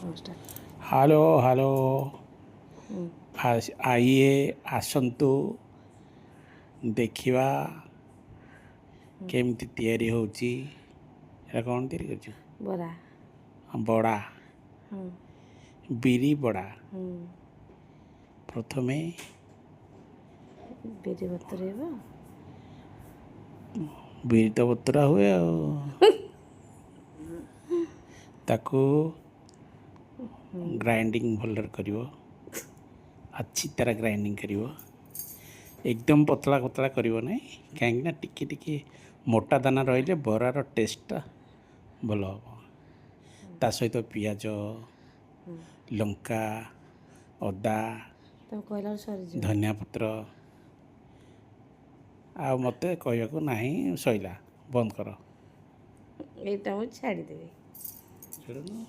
hello hello आइए आसंतु देखिवा केमती तैयारी होची एरा कौन तैयारी करछु बरा बड़ा बिरी बड़ा प्रथमे बिरी बतुरेइबो बिरी तो बतुरा हुए ताकू ग्राइंडिंग भलर करिवो अच्छी तरह ग्राइंडिंग करिवो एकदम पतला पतला करिवो नहीं कहीं टिके टिके मोटा दाना रहिले बरार टेस्टटा भल हम ता सहित पियाज लंका अदा तब कहला सरी धनिया पत्र आ मते कहयाको नहीं सइला बंद कर एटा मु छाड़ी देबी छेड़नु